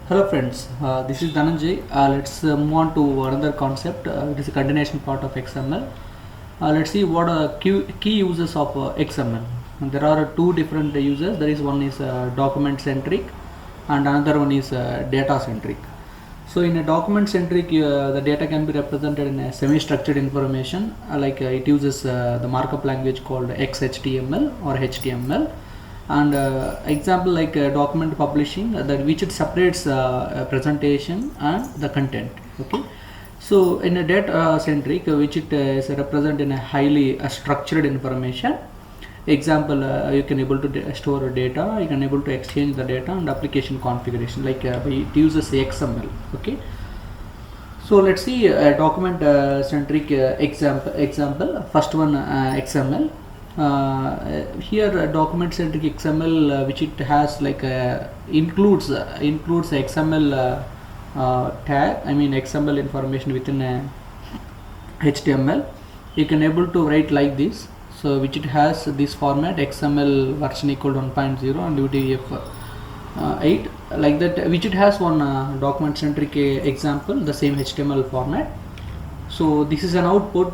Hello friends, this is Dhananjay. Let's move on to another concept. It is a continuation part of XML. Let's see what are key uses of XML. And there are two different uses. There is one is document centric and another one is data centric. So in a document centric, the data can be represented in a semi-structured information, it uses the markup language called XHTML or HTML. And example like document publishing, that which it separates presentation and the content. Okay, so in a data centric, which it is represented in a highly structured information. Example, you can able to store data, you can able to exchange the data and application configuration, it uses XML. Okay, so let's see a document centric example. First one, XML. Here document centric XML, which it has includes XML tag, XML information within HTML. You can able to write like this. So which it has this format, XML version equal 1.0 and UTF-8, like that, which it has one document centric example, the same HTML format. So this is an output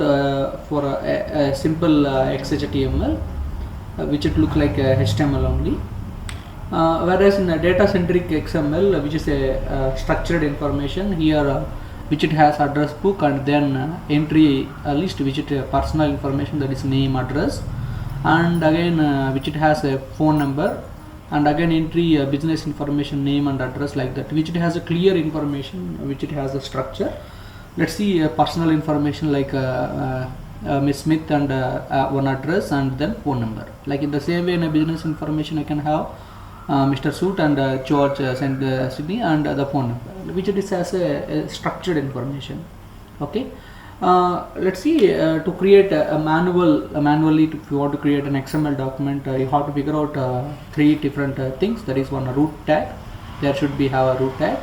for a simple XHTML, which it look like HTML only. Whereas in a data centric XML, which is a structured information, here which it has address book and then entry list, which it personal information, that is name, address, and again which it has a phone number, and again entry business information, name and address, like that, which it has a clear information, which it has a structure. Let's see personal information like Miss Smith and one address and then phone number. Like in the same way in a business information, I can have Mr. Suit and George Sydney and the phone number, which it is as a structured information. Okay, let's see to create manually, if you want to create an XML document, you have to figure out three different things. There is one root tag. There should be have a root tag,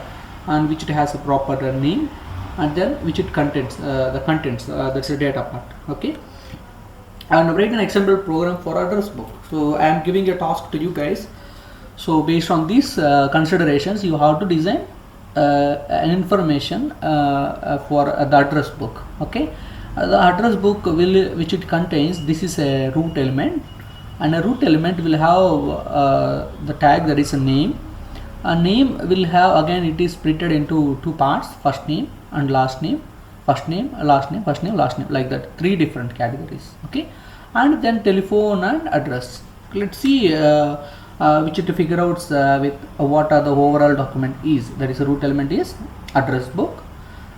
and which it has a proper name, and then which it contains the contents, that's the data part. Okay, and write an XML program for address book. So I am giving a task to you guys. So based on these considerations, you have to design an information for the address book. Okay, the address book which it contains, this is a root element, and a root element will have the tag, that is a name. A name will have, again it is splitted into two parts, first name and last name, first name, last name, first name, last name, like that, three different categories. Okay, and then telephone and address. Let's see which to figure out with what are the overall document is, that is a root element is address book,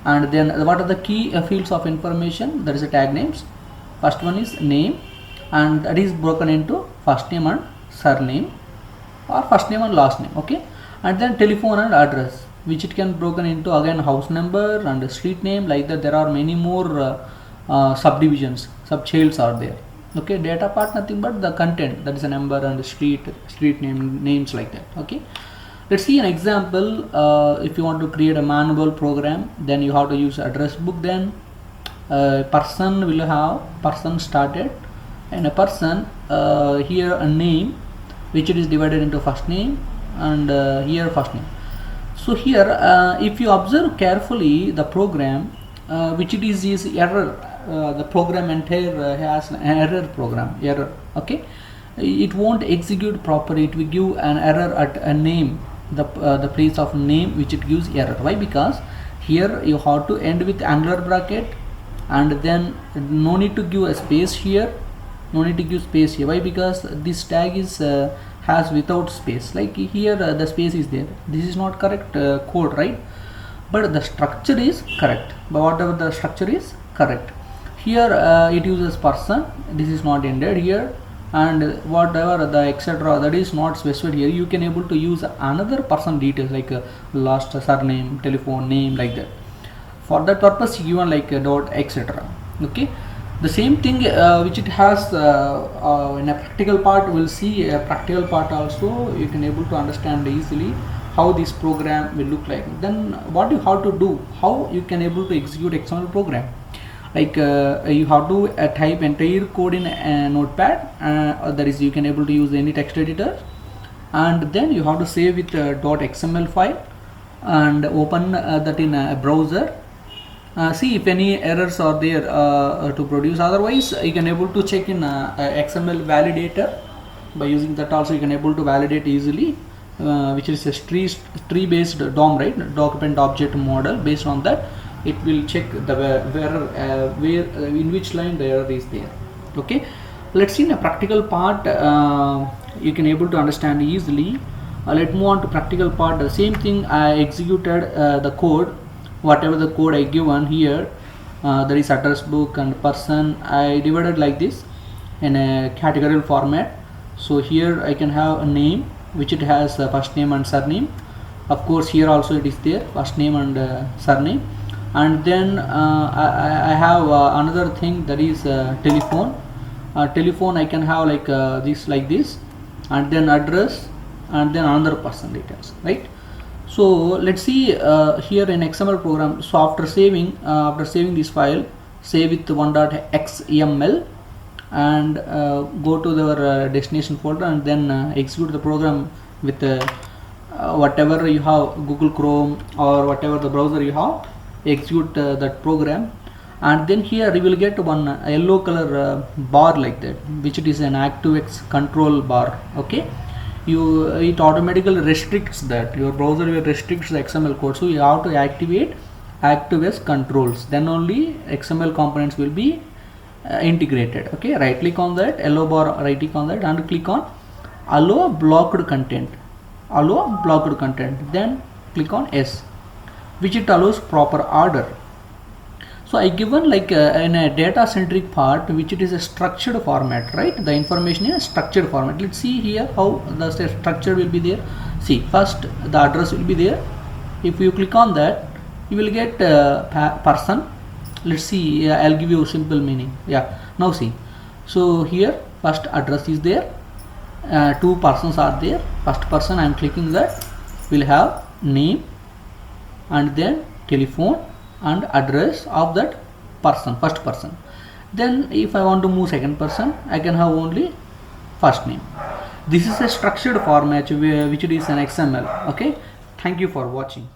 and then what are the key fields of information, that is a tag names. First one is name, and that is broken into first name and surname, or first name and last name. Okay, and then telephone and address, which it can broken into again house number and street name, like that. There are many more subdivisions, subchilds are there. Okay, data part nothing but the content, that is a number and street names, like that. Okay, let's see an example. If you want to create a manual program, then you have to use address book. Then person will have person started, and a person here a name, which it is divided into first name and here first name. So here if you observe carefully the program, which it is error, the program entire has an error program error. Okay, it won't execute properly, it will give an error at a name, the place of name, which it gives error. Why? Because here you have to end with angular bracket, and then no need to give a space here, no need to give space here. Why? Because this tag is has without space, like here the space is there. This is not correct code, right? But the structure is correct, but whatever the structure is correct. Here it uses person, this is not ended here, and whatever the etc, that is not specified here. You can able to use another person details, like last surname, telephone, name, like that. For that purpose given like dot etc. Okay, the same thing which it has in a practical part. We'll see a practical part also. You can able to understand easily how this program will look like. Then what you have to do, how you can able to execute XML program. Like you have to type entire code in notepad, that is you can able to use any text editor, and then you have to save with .xml file, and open that in a browser. See if any errors are there to produce. Otherwise you can able to check in XML validator. By using that also you can able to validate easily, which is a tree based DOM, right, document object model. Based on that it will check the where in which line the error is there. Okay, let's see in a practical part, you can able to understand easily. Let's move on to practical part. The same thing I executed the code, whatever the code I given here, there is address book and person. I divided like this in a categorical format. So here I can have a name which it has first name and surname. Of course here also it is there, first name and surname. And then I have another thing, that is telephone. Telephone I can have like this, like this, and then address, and then another person details, right? So let's see here in XML program. So after saving this file, save with 1.xml, and go to the destination folder, and then execute the program with whatever you have, Google Chrome or whatever the browser you have. Execute that program, and then here you will get one yellow color bar like that, which it is an ActiveX control bar. Okay, it automatically restricts that, your browser will restricts the XML code, so you have to activate ActiveX controls, then only XML components will be integrated. Okay, right click on that yellow bar, right click on that and click on allow blocked content, then click on yes, which it allows proper order. So I given like in a data centric part, which it is a structured format, right? The information in a structured format. Let's see here how the structure will be there. See, first the address will be there. If you click on that, you will get person. Let's see, I'll give you a simple meaning. Yeah, now see, so here first address is there, two persons are there. First person I am clicking that will have name and then telephone and address of that person, first person. Then if I want to move second person, I can have only first name. This is a structured format which it is an XML. Okay, thank you for watching.